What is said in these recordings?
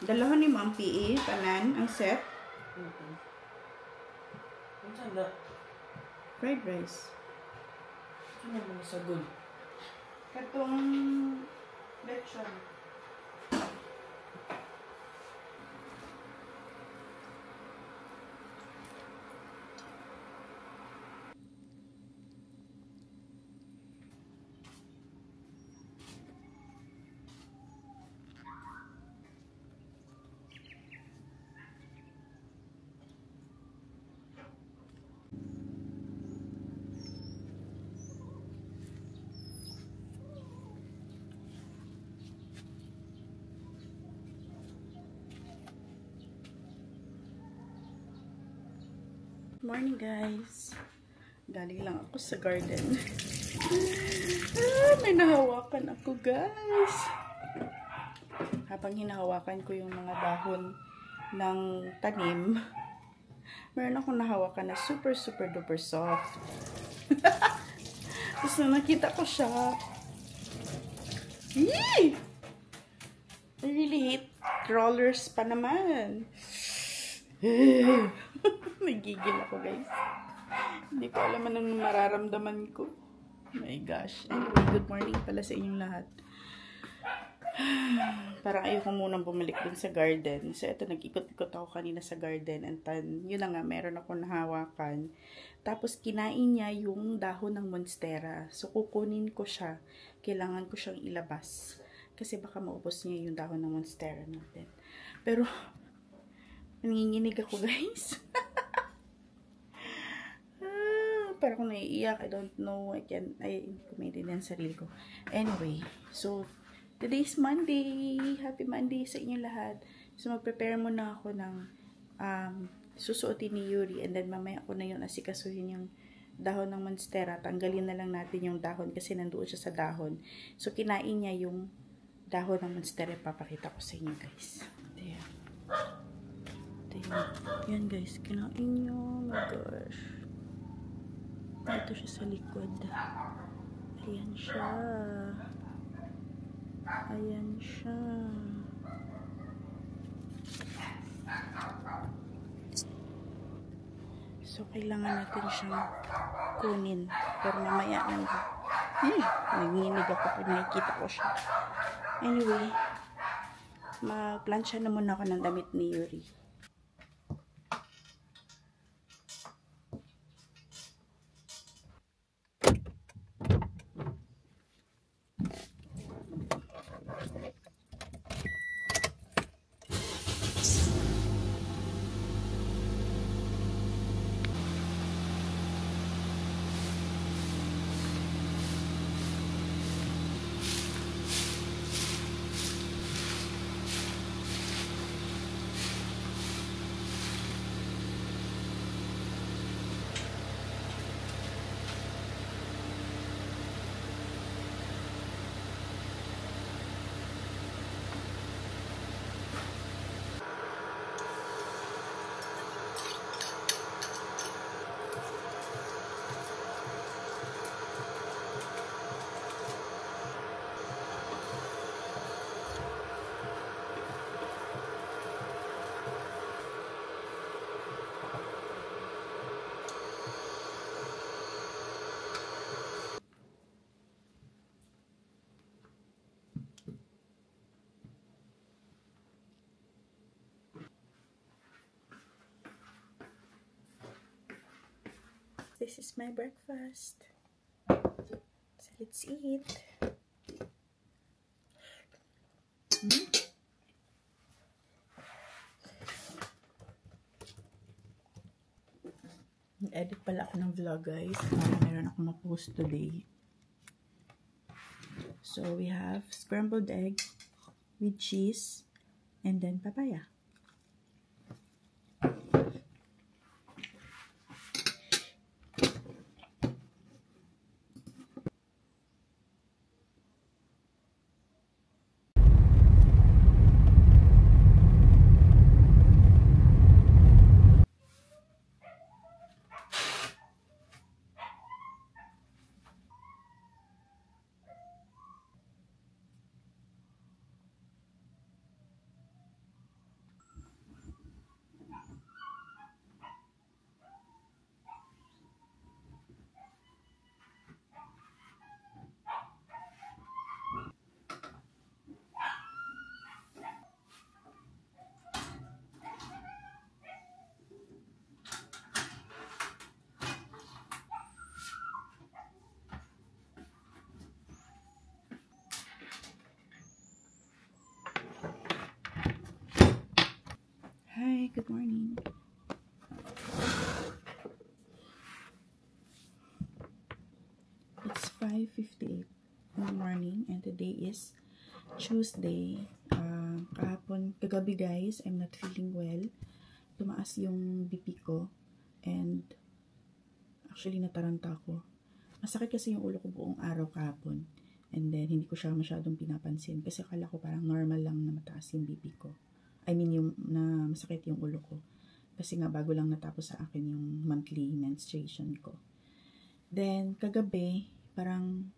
Dalawa ni Ma'am P.E. Tanan ang set. Fried rice. Ano mo sa good? Katong lechon. Morning guys. Galing lang ako sa garden. May nahawakan ako guys. Habang hinahawakan ko yung mga dahon ng tanim, meron akong nahawakan na super duper soft. Tapos na nakita ko siya. Yee! I really hate crawlers pa naman. Nagigil ako guys. Hindi ko alam anong mararamdaman ko. Oh my gosh. Anyway, good morning pala sa inyong lahat. Parang ayoko munang bumalik dun sa garden. So ito, nag-ikot-ikot ako kanina sa garden. And then, yun na nga, meron ako nahawakan. Tapos kinain niya yung dahon ng monstera. So kukunin ko siya. Kailangan ko siyang ilabas. Kasi baka maubos niya yung dahon ng monstera natin. Pero nanginginig ako guys. Parang ako naiiyak. I don't know. Hindi ko maintindihan sarili ko. Anyway, so today's Monday. Happy Monday sa inyo lahat. So mag-prepare muna ako ng susuotin ni Yuri. And then mamaya ko na yun asikasuhin yung dahon ng monstera. Tanggalin na lang natin yung dahon kasi nandoon siya sa dahon. So kinain niya yung dahon ng monstera. Papakita ko sa inyo guys. Ayan. Yan guys, kinain nyo. Oh my gosh. Dito siya sa likod. Ayan siya. Ayan siya. So, kailangan natin siyang kunin. Pero mamaya lang. Nanginig ako pag nakikita ko siya. Anyway, mag-plancha na muna ako ng damit ni Yuri. This is my breakfast. So let's eat. Edit pala ako ng vlog, guys. Meron akong na-post today. So we have scrambled egg with cheese and then papaya. Hi, good morning. It's 5:58 in the morning and today is Tuesday. Kagabi guys, I'm not feeling well. Tumaas yung BP ko and actually nataranta ako. Masakit kasi yung ulo ko buong araw kahapon and then hindi ko siya masyadong pinapansin kasi akala ko parang normal lang na mataas yung BP ko. I mean, yung na masakit yung ulo ko. Kasi nga bago lang natapos sa akin yung monthly menstruation ko. Then, kagabi, parang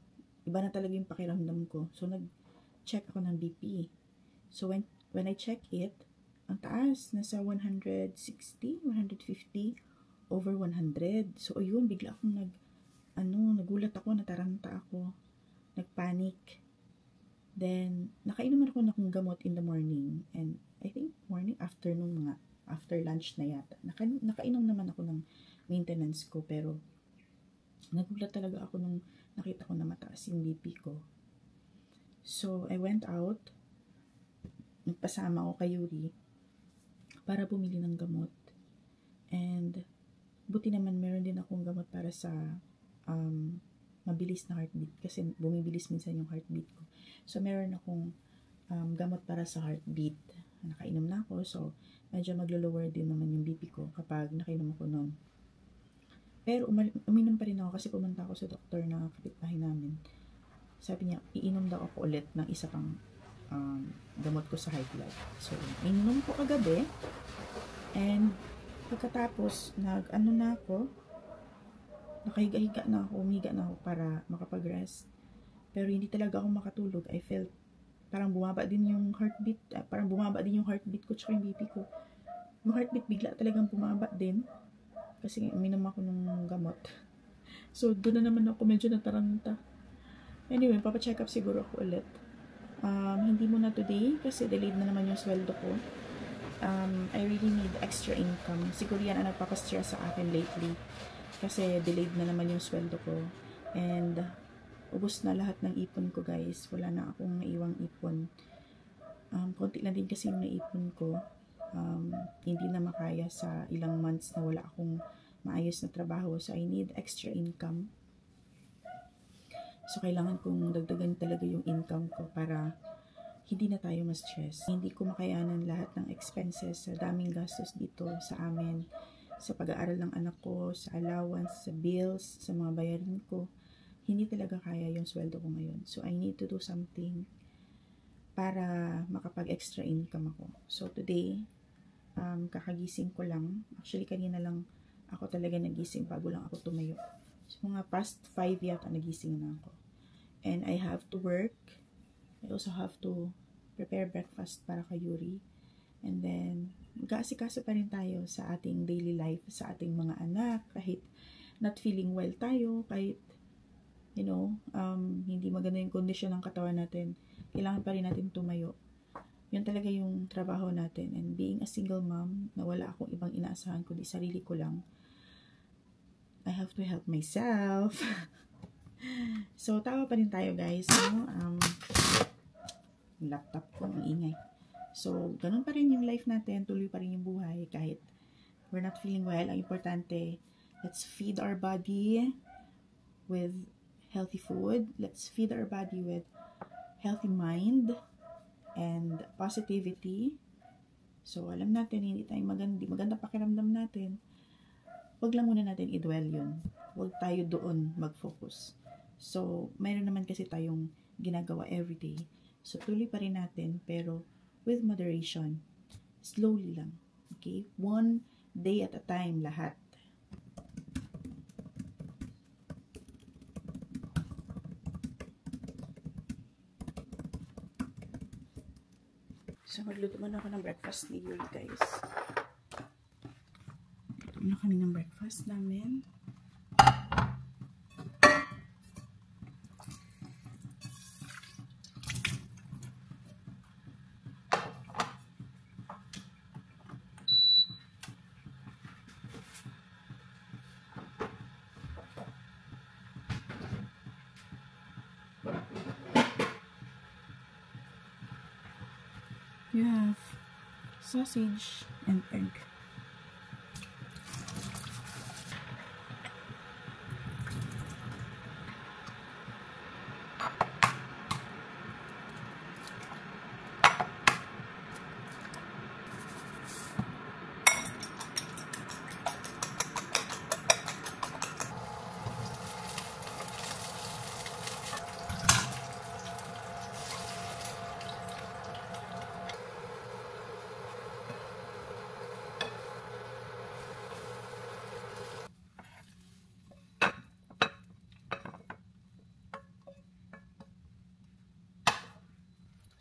iba na talaga yung pakiramdam ko. So, nag-check ako ng BP. So, when I check it, ang taas, nasa 160, 150, over 100. So, ayun, bigla akong nagulat ako, nataranta ako, nagpanic. Then, nakainom ako ng gamot in the morning. And I think afternoon nga. After lunch na yata. Nakainom naman ako ng maintenance ko. Pero, nagulat talaga ako nung nakita ko na mataas yung BP ko. So, I went out. Nagpasama ako kay Yuri para bumili ng gamot. And, buti naman meron din akong gamot para sa mabilis na heartbeat. Kasi bumibilis minsan yung heartbeat ko. So, meron akong gamot para sa heartbeat. Nakainom na ako. So, medyo maglo-lower din naman yung BP ko kapag nakainom ako nun. Pero, uminom pa rin ako kasi pumunta ako sa doktor na kapitbahay namin. Sabi niya, iinom daw ako ulit ng isa pang gamot ko sa high blood. So, ininom ko kagabi. And, pagkatapos, nakahiga-higa na ako, umiga na ako para makapag-rest. Pero hindi talaga ako makatulog. I felt parang bumaba din yung heartbeat. Ko tsaka yung BP ko. Yung heartbeat bigla talagang bumaba din. Kasi uminom ako ng gamot. So, doon na naman ako medyo nataranta. Anyway, papacheck up siguro ako ulit. Hindi muna today kasi delayed na naman yung sweldo ko. I really need extra income. Siguro yan ang nagpapastress sa akin lately. Kasi delayed na naman yung sweldo ko. And, ubos na lahat ng ipon ko, guys. Wala na akong naiwang ipon. Konti lang din kasi yung naipon ko. Hindi na makaya sa ilang months na wala akong maayos na trabaho. So, I need extra income. So, kailangan kong dagdagan talaga yung income ko para hindi na tayo ma-stress. Hindi ko makayanan lahat ng expenses. Sa daming gastos dito sa amin. Sa pag-aaral ng anak ko, sa allowance, sa bills, sa mga bayarin ko. Hindi talaga kaya yung sweldo ko ngayon. So, I need to do something para makapag-extra income ako. So, today, kakagising ko lang. Actually, kanina lang ako talaga nagising bago lang ako tumayo. So, mga past 5 yata nagising na ako. And I have to work. I also have to prepare breakfast para kay Yuri. And then, mag-aasikaso pa rin tayo sa ating daily life, sa ating mga anak. Kahit not feeling well tayo, kahit hindi maganda yung kondisyon ng katawan natin, kailangan pa rin natin tumayo. Yun talaga yung trabaho natin. And being a single mom, na wala akong ibang inaasahan kundi sarili ko lang, I have to help myself. So, tawa pa rin tayo guys. No? Laptop ko, ang ingay. So, ganun pa rin yung life natin. Tuloy pa rin yung buhay kahit we're not feeling well. Ang importante, let's feed our body with healthy food. Let's feed our body with healthy mind and positivity. So, alam natin, hindi tayo maganda pakiramdam natin. Huwag lang muna natin i-dwell yun. Huwag tayo doon mag-focus. So, mayroon naman kasi tayong ginagawa everyday. So, tuloy pa rin natin, pero with moderation. Slowly lang. Okay? One day at a time, lahat. So, magluto muna ako ng breakfast ni Yuri, guys. Luto muna kami ng breakfast namin. You have sausage and egg.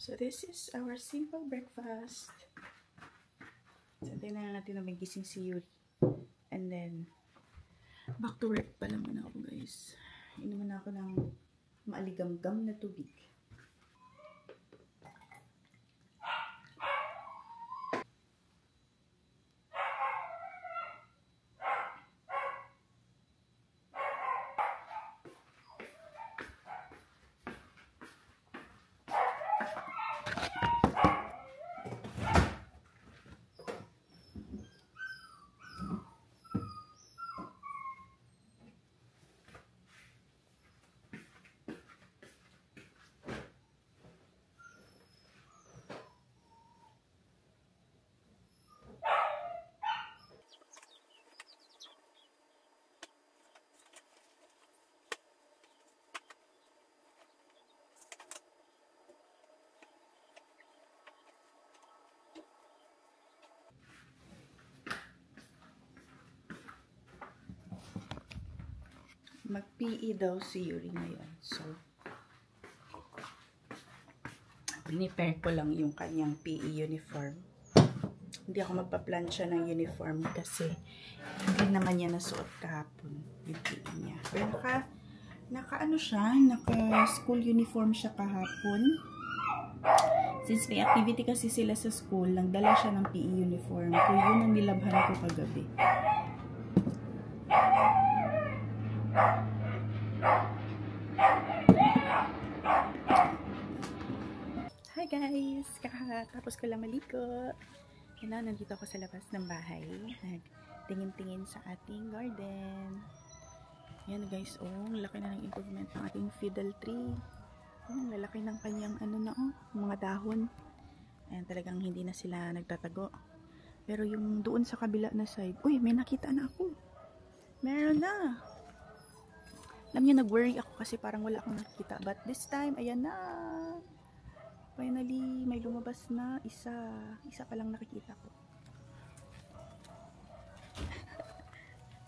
So, this is our simple breakfast. So, tingnan natin na may gising si Yuri. And then, back to work pala muna ako, guys. Inuman ako ng maaligamgam na tubig. Mag-PE daw si Yuri ngayon. So, prepare ko lang yung kanyang PE uniform. Hindi ako magpa-plancha ng uniform kasi hindi naman niya nasuot kahapon yung PE niya. Pero naka school uniform siya kahapon. Since may activity kasi sila sa school, nagdala siya ng PE uniform. So, yun ang nilabhan ko kagabi. Hi guys! Kakatapos ko lang maliko. Nandito ako sa labas ng bahay. Nagtingin-tingin sa ating garden. Yan guys, laki na ng improvement ng ating fiddle tree. Lalaki ng kanyang mga dahon. Ayan, talagang hindi na sila nagtatago. Pero yung doon sa kabila na side, may nakita na ako. Meron na. Alam niyo, nag-worry ako kasi parang wala akong nakita. But this time, ayan na. Finally, may lumabas na isa. Isa pa lang nakikita ko.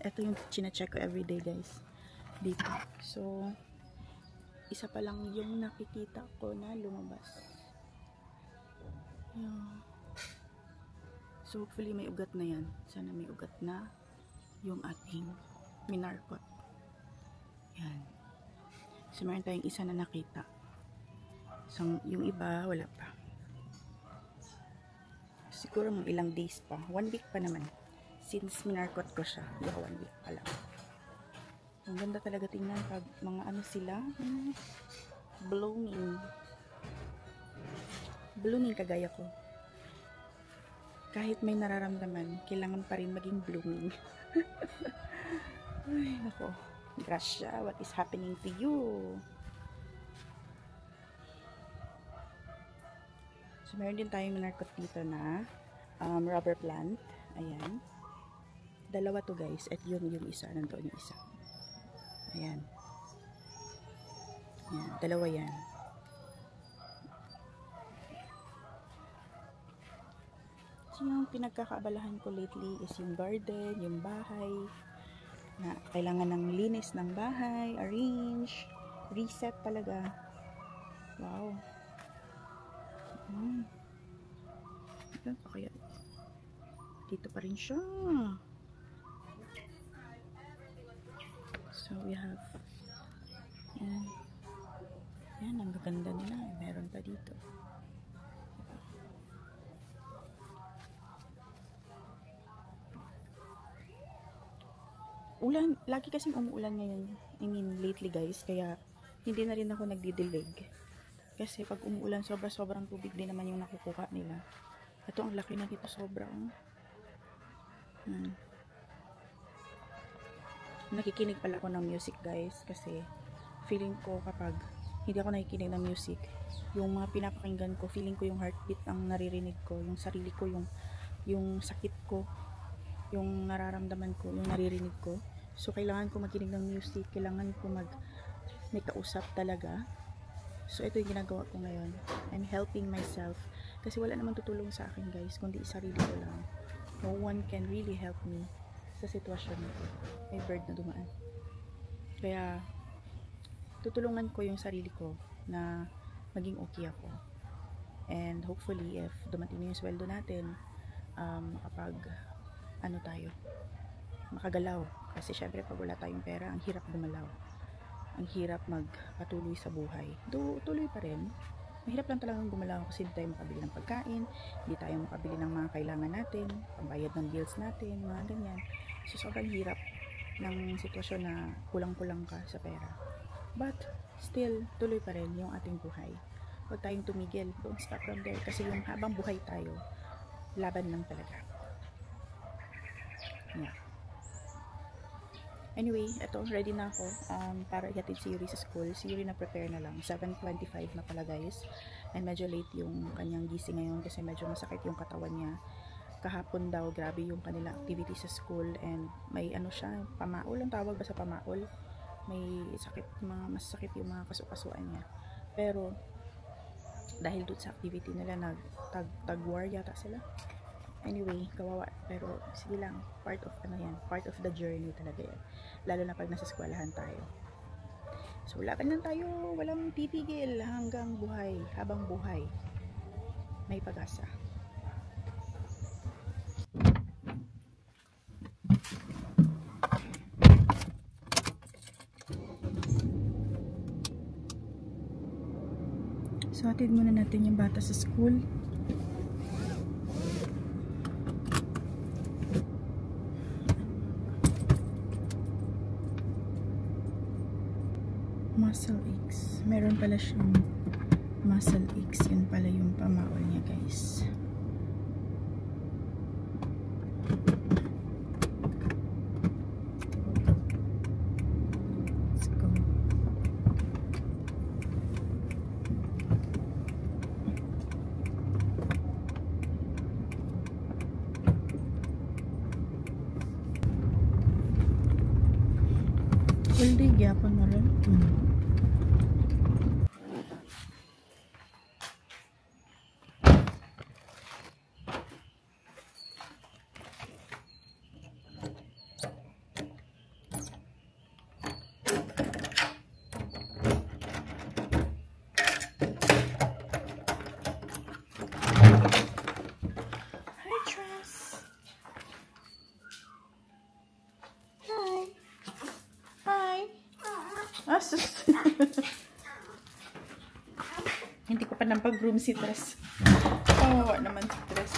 Ito yung chine-check ko everyday, guys. Dito. So, isa pa lang yung nakikita ko na lumabas. Ayan. So, hopefully may ugat na yan. Sana may ugat na yung ating minarkot. Yan. So, meron tayong isa na nakita. So, yung iba, wala pa. Siguro mga ilang days pa. 1 week pa naman. Since minarkot ko siya. 1 week pa lang. Ang ganda talaga tingnan pag mga ano sila. Blooming. Blooming kagaya ko. Kahit may nararamdaman, kailangan pa rin maging blooming. Ay, nako. Gracia, what is happening to you? So, meron din tayong minarkot dito na rubber plant. Ayan. Dalawa to guys. At yun yung isa. Nandoon yung isa. Ayan. Ayan. Dalawa yan. So, yung pinagkakaabalahan ko lately is yung garden, yung bahay. Na kailangan ng linis ng bahay, arrange, reset talaga. Wow. Kaya dito pa rin siya. So we have yan, ang gaganda nila. Meron pa dito. Ulan, lagi kasing umuulan ngayon. I mean, lately guys, kaya hindi na rin ako nagdidilig. Kasi pag umuulan, sobrang tubig din naman yung nakukuha nila. Ito, ang laki na dito, sobrang. Nakikinig pala ako ng music guys, kasi feeling ko kapag hindi ako nakikinig ng music, yung mga pinapakinggan ko, feeling ko yung heartbeat ang naririnig ko, yung sarili ko, yung sakit ko, yung nararamdaman ko, yung naririnig ko. So, kailangan ko makinig ng music, kailangan ko may kausap talaga. So, ito yung ginagawa ko ngayon. I'm helping myself. Kasi wala naman tutulong sa akin guys, kundi sarili ko lang. No one can really help me sa sitwasyon nito. May bird na dumaan. Kaya, tutulungan ko yung sarili ko na maging okay ako. And hopefully, if dumating na yung sweldo natin, kapag tayo, makagalaw. Kasi syempre pag wala tayong pera, ang hirap gumalaw. Ang hirap magpatuloy sa buhay. Tuloy pa rin. Mahirap lang talagang gumalaw kasi hindi tayo makabili ng pagkain, hindi tayo makabili ng mga kailangan natin, pambayad ng bills natin, mga ganyan. So sobrang hirap ng sitwasyon na kulang-kulang ka sa pera. But still, tuloy pa rin yung ating buhay. Huwag tayong tumigil. Don't stop from there. Kasi yung habang buhay tayo, laban lang talaga. Yeah. Anyway, eto, ready na ako para ihatid si Yuri sa school. Si Yuri na prepare na lang. 7:25 na pala guys. And medyo late yung kanyang gising ngayon kasi medyo masakit yung katawan niya. Kahapon daw, grabe yung kanila activity sa school and may siya, pamaol ang tawag ba sa pamaol? May sakit, mas sakit yung mga kasukasuan niya. Pero dahil doon sa activity nila, tag-war yata sila. Anyway, kawawa. Pero sige lang, part of part of the journey talaga yan. Lalo na pag nasa eskwelahan tayo. So laban lang tayo, walang titigil hanggang buhay, habang buhay. May pag-asa. So hatid muna natin yung bata sa school. Muscle aches. Meron pala siyang muscle aches. Yun pala yung pamaol niya guys. Let's go. Full day gyapon na rin. Hindi ko pa nampag-groom si Tres. Kawawa naman si Tres.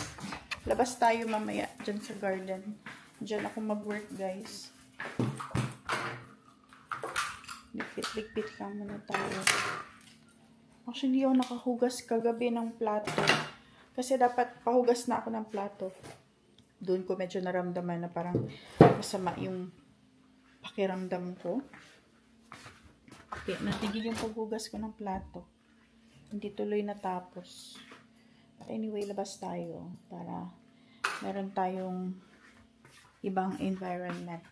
Labas tayo mamaya dyan sa garden. Dyan ako mag-work guys. Bit-bit lang muna tayo. Actually, hindi ako nakahugas kagabi ng plato. Kasi dapat pahugas na ako ng plato. Doon ko medyo naramdaman na parang masama yung pakiramdam ko. Okay, natigil yung paghugas ko ng plato. Hindi tuloy natapos. But anyway, labas tayo para meron tayong ibang environment.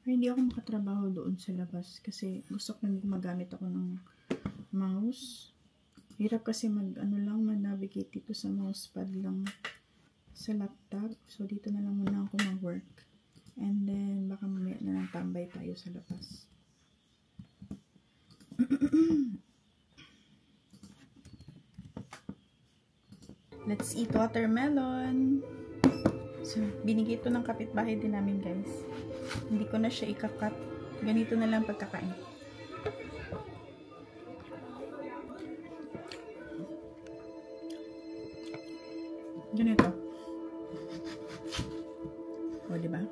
Hindi ako makatrabaho doon sa labas kasi gusto ko gumagamit ako ng mouse. Hirap kasi mag-navigate dito sa mousepad lang sa laptop. So, dito na lang muna ako mag-work. And then, baka mamaya na lang tambay tayo sa labas. Let's eat watermelon. So, binigay ito ng kapitbahay din namin, guys. Hindi ko na siya ikakat. Ganito na lang pagkakain. Ganito. O, diba?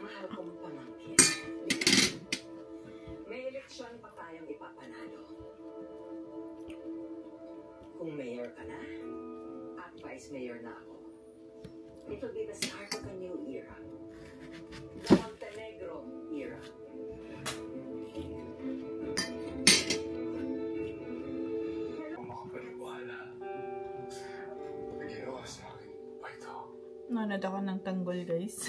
Mahal kong pamangkin. May eleksyon pa tayong ipapanalo. Kung mayor ka na, at vice mayor na ako, it will be the start of a new era. The Montenegro era. Kung makapaniwala na ginawa sa akin pa ito. Nanad ako ng tanggol, guys.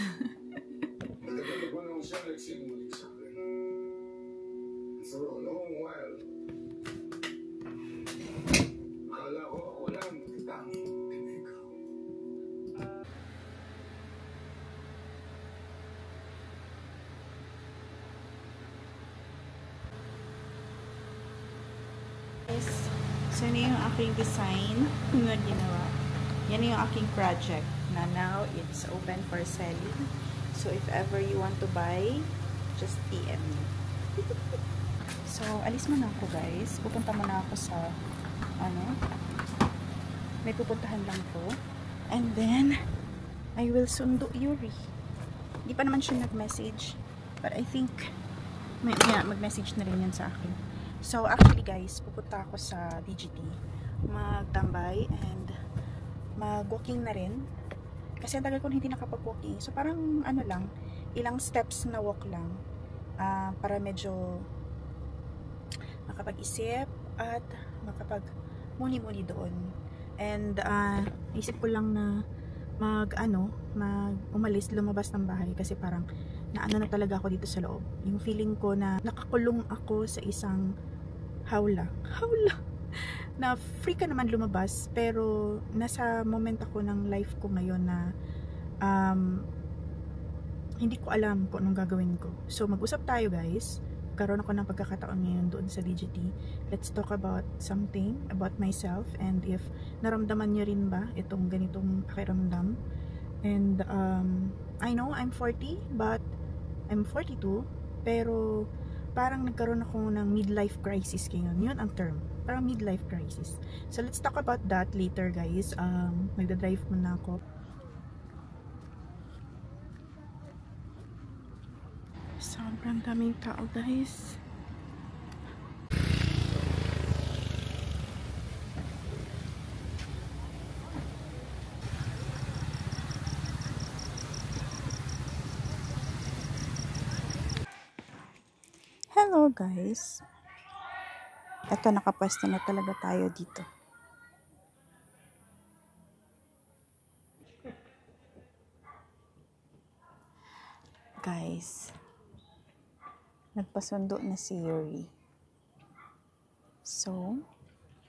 Matagal ko nang siya nagsinungaling sa akin. For a long while, akala ko ako lang tanging Montenegro. Guys, so yun yung aking design na ginawa. Yan yung aking project na now it's open for selling. So if ever you want to buy, just PM me. So alis muna ako, guys. Pupunta muna ako sa may pupuntahan lang ko. And then I will sundo Yuri. Di pa naman siya nag-message, but I think mag-message na rin yan sa akin. So actually, guys, pupunta ako sa DGT, magtambay and mag-walking na rin. Kasi ang tagal ko hindi nakapag-walking. So parang lang, ilang steps na walk lang para medyo makapag-isip at makapag-muni-muni doon. And isip ko lang na umalis, lumabas ng bahay kasi parang na ano na talaga ako dito sa loob. Yung feeling ko na nakakulong ako sa isang hawla na free ka naman lumabas, pero nasa moment ako ng life ko ngayon na hindi ko alam kung anong gagawin ko. So mag-usap tayo guys. Karoon ako ng pagkakataon ngayon doon sa DGT. Let's talk about something about myself, and if naramdaman nyo rin ba itong ganitong pakiramdam. And I know I'm 40 but I'm 42, pero parang nagkaroon ako ng midlife crisis ngayon. Yun ang term, parang midlife crisis. So let's talk about that later guys. Magdadrive muna ako. Sobrang daming tao guys. Hello guys. Eto, nakapwesto na talaga tayo dito. Guys, nagpasundo na si Yuri. So,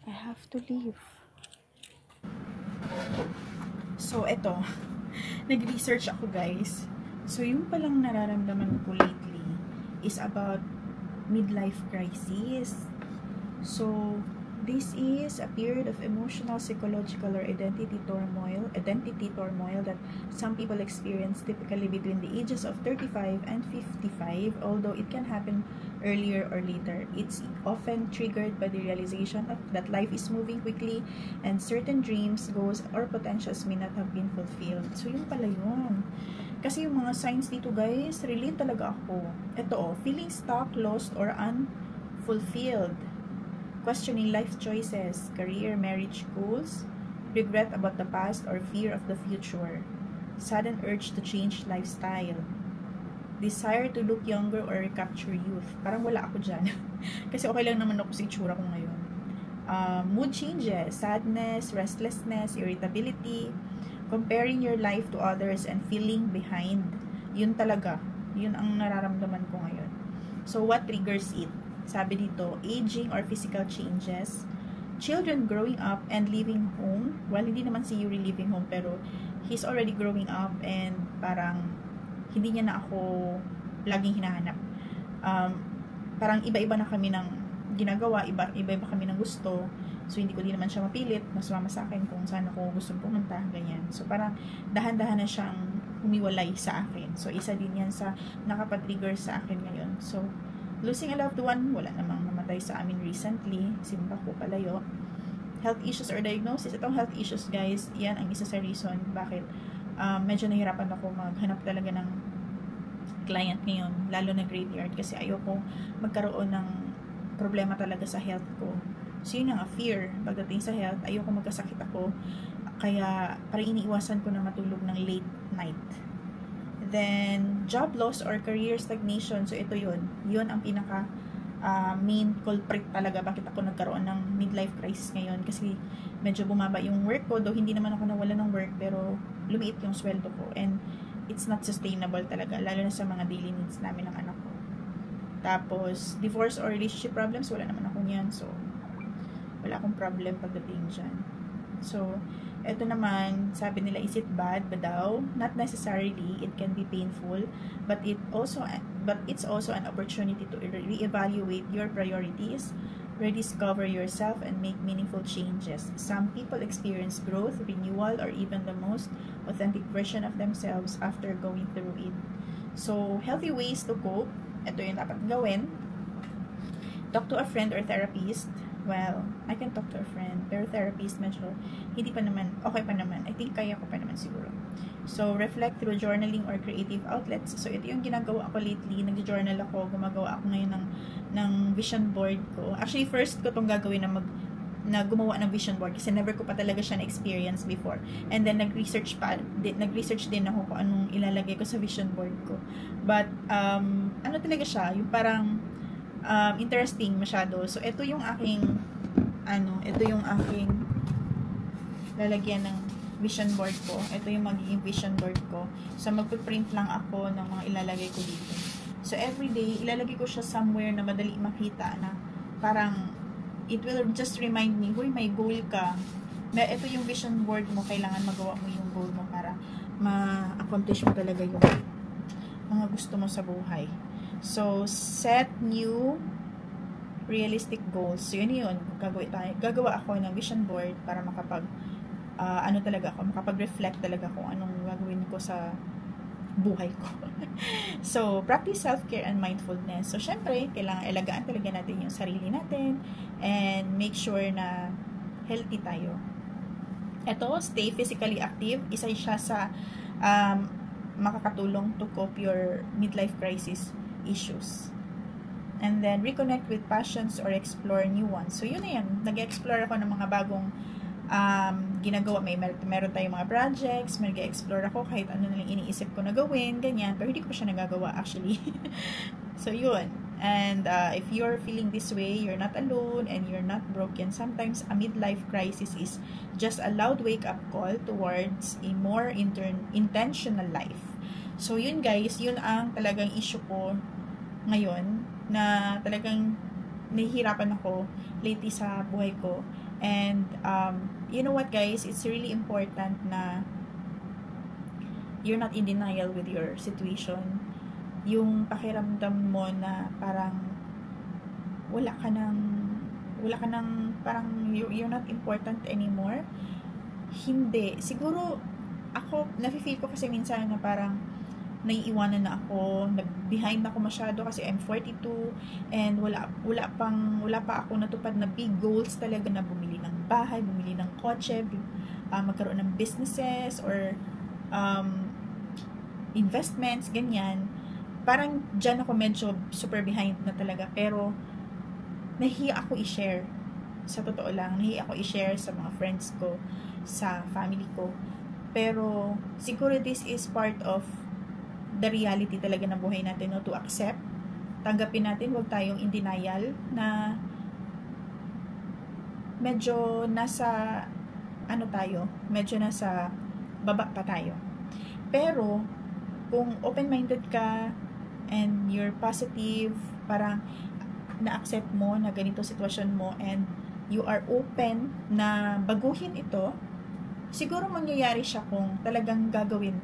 I have to leave. So, eto. Nag-research ako guys. So, yung palang nararamdaman ko lately is about midlife crisis. So, this is a period of emotional, psychological, or identity turmoil that some people experience typically between the ages of 35 and 55, although it can happen earlier or later. It's often triggered by the realization that life is moving quickly and certain dreams, goals, or potentials may not have been fulfilled. So, yun pala yun. Kasi yung mga signs dito guys, relate talaga ako. Ito feeling stuck, lost, or unfulfilled. Questioning life choices, career, marriage goals, regret about the past, or fear of the future. Sudden urge to change lifestyle. Desire to look younger or recapture youth. Parang wala ako dyan. Kasi okay lang naman ako sa itsura ko ngayon. Mood changes, sadness, restlessness, irritability, comparing your life to others, and feeling behind. Yun talaga. Yun ang nararamdaman ko ngayon. So, what triggers it? Sabi dito, aging or physical changes, children growing up and leaving home. Well, hindi naman si Yuri leaving home, pero he's already growing up and parang hindi niya na ako laging hinahanap. Parang iba-iba na kami ng ginagawa, iba-iba kami ng gusto. So, hindi ko din naman siya mapilit na sumama sa akin kung saan ako gusto pumunta, ganyan. So, parang dahan-dahan na siyang humiwalay sa akin. So, isa din yan sa nakapatrigger sa akin ngayon. So, losing a loved one, wala namang namatay sa amin recently. Simba ko palayo. Health issues or diagnosis. Itong health issues, guys, yan ang isa sa reason bakit medyo nahirapan ako maghanap talaga ng client ngayon, lalo na graveyard, kasi ayoko magkaroon ng problema talaga sa health ko. So, yun nga, fear pagdating sa health. Ayoko magkasakit ako. Kaya, parang iniiwasan ko na matulog ng late night. Then, job loss or career stagnation. So, ito yun. Yun ang pinaka main culprit talaga bakit ako nagkaroon ng midlife crisis ngayon. Kasi, medyo bumaba yung work ko. Though, hindi naman ako nawala ng work, pero lumiit yung sweldo ko. And, it's not sustainable talaga. Lalo na sa mga daily needs namin ng anak ko. Tapos, divorce or relationship problems, wala naman ako niyan. So, wala akong problem pagdating dyan. So, eto naman, sabi nila, is it bad ba daw? Not necessarily. It can be painful, but it's also an opportunity to reevaluate your priorities, rediscover yourself, and make meaningful changes. Some people experience growth, renewal, or even the most authentic version of themselves after going through it. So, healthy ways to cope. Ito yung dapat gawin. Talk to a friend or therapist. Well, I can talk to a friend, pero therapist medyo hindi pa naman, okay pa naman. I think kaya ko pa naman siguro. So, reflect through journaling or creative outlets. So, ito yung ginagawa ko lately. Nag-journal ako, gumagawa ako ngayon ng vision board ko. Actually, first ko itong gagawin na gumawa ng vision board kasi never ko pa talaga siya na-experience before. And then, nag-research din ako kung anong ilalagay ko sa vision board ko. But, ano talaga siya? Yung parang, interesting masyado. So, ito yung aking lalagyan ng vision board ko. Ito yung magiging vision board ko. So, magpiprint lang ako ng mga ilalagay ko dito. So, everyday, ilalagay ko siya somewhere na madali makita na parang it will just remind me, huy, may goal ka. Ito yung vision board mo, kailangan magawa mo yung goal mo para ma-accomplish mo talaga yung mga gusto mo sa buhay. So, set new realistic goals. So, yun. Gagawa ako ng vision board para makapag-reflect talaga kung anong gagawin ko sa buhay ko. So, practice self-care and mindfulness. So, syempre, kailangan alagaan talaga natin yung sarili natin and make sure na healthy tayo. Ito, stay physically active. Isa siya sa makakatulong to cope your midlife crisis issues. And then, reconnect with passions or explore new ones. So, yun na yan. Nag-explore ako ng mga bagong ginagawa. Meron tayong mga projects, nag-explore ako kahit ano na lang iniisip ko na gawin, ganyan. Pero hindi ko pa siya nagagawa, actually. So, yun. And if you're feeling this way, you're not alone and you're not broken. Sometimes, a midlife crisis is just a loud wake-up call towards a more intentional life. So, yun guys, yun ang talagang issue ko ngayon na talagang nahihirapan ako lately sa buhay ko. And, you know what guys, it's really important na you're not in denial with your situation. Yung pakiramdam mo na parang wala ka ng parang you're not important anymore. Hindi. Siguro, ako, nafe-feel ko kasi minsan na parang naiiwanan na ako, behind na ako masyado kasi I'm 42 and wala pa ako natupad na big goals talaga na bumili ng bahay, bumili ng kotse, magkaroon ng businesses or investments, ganyan. Parang dyan ako medyo super behind na talaga, pero nahihiya ako i-share. Sa totoo lang, nahihiya ako i-share sa mga friends ko, sa family ko. Pero siguro this is part of the reality talaga ng buhay natin, no? To accept, tanggapin natin, huwag tayong in denial na medyo nasa medyo nasa baba pa tayo. Pero kung open-minded ka and you're positive, parang na-accept mo na ganito sitwasyon mo and you are open na baguhin ito, siguro mangyayari siya kung talagang gagawin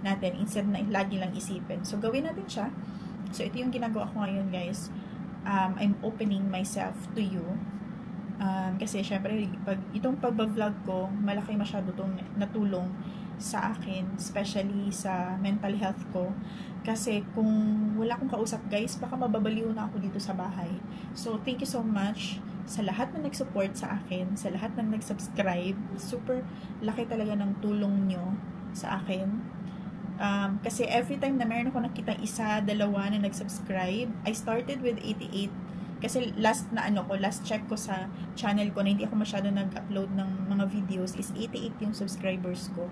natin instead na lagi lang isipin. So, gawin natin siya. So, ito yung ginagawa ko ngayon, guys. I'm opening myself to you. Kasi, syempre, itong pag-vlog ko, malaki masyado itong natulong sa akin, especially sa mental health ko. Kasi, kung wala akong kausap, guys, baka mababaliw na ako dito sa bahay. So, thank you so much sa lahat na nag-support sa akin, sa lahat na nag-subscribe. Super laki talaga ng tulong nyo sa akin. Kasi every time na meron ako nakita isa, dalawa na nag-subscribe, I started with 88. Kasi last check ko sa channel ko na hindi ako masyado nag-upload ng mga videos is 88 yung subscribers ko.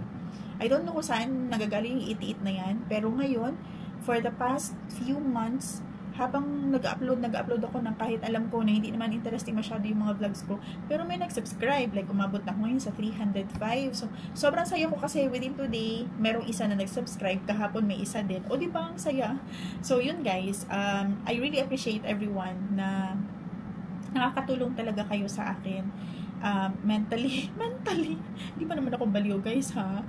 I don't know kung saan nagagaling yung 88 na yan, pero ngayon, for the past few months, habang nag-upload ako ng kahit alam ko na hindi naman interesting masyado yung mga vlogs ko, pero may nag-subscribe, like umabot na ako ngayon sa 305. So, sobrang saya ko kasi within today, merong isa na nag-subscribe, kahapon may isa din. O, di ba ang saya? So, yun guys, I really appreciate everyone na nakakatulong talaga kayo sa akin. Mentally, hindi pa naman ako baliw guys ha.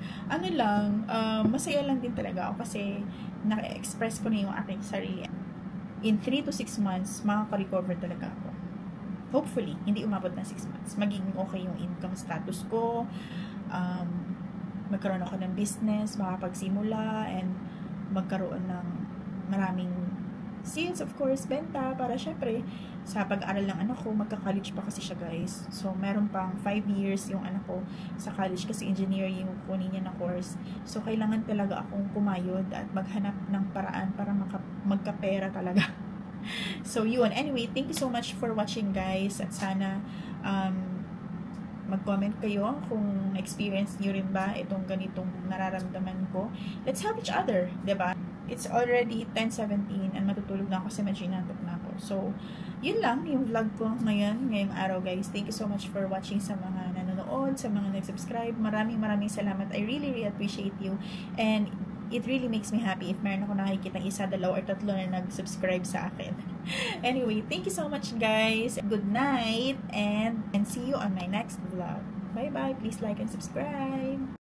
Masaya lang din talaga ako kasi na-express ko na yung aking sarili. In 3 to 6 months, makaka-recover talaga ako. Hopefully, hindi umabot na 6 months. Magiging okay yung income status ko. Magkaroon ako ng business, makapagsimula, and magkaroon ng maraming sales, of course, benta, para syempre, sa pag-aaral ng anak ko, magka-college pa kasi siya guys. So, meron pang 5 years yung anak ko sa college kasi engineering yung kunin niya na course. So, kailangan talaga akong kumayod at maghanap ng paraan para magkapera talaga. So, yun. Anyway, thank you so much for watching guys. At sana, mag-comment kayo kung experience niyo rin ba itong ganitong nararamdaman ko. Let's help each other, diba? It's already 10:17 and matutulog na ako kasi medyo inantok na ako. So, yun lang yung vlog ko ngayong araw guys. Thank you so much for watching sa mga nanonood. nanonood, sa mga nag-subscribe. Maraming salamat. I really appreciate you. And it really makes me happy if meron ako nakikita 1, 2, or 3 na nag-subscribe sa akin. Anyway, thank you so much guys. Good night and see you on my next vlog. Bye-bye. Please like and subscribe.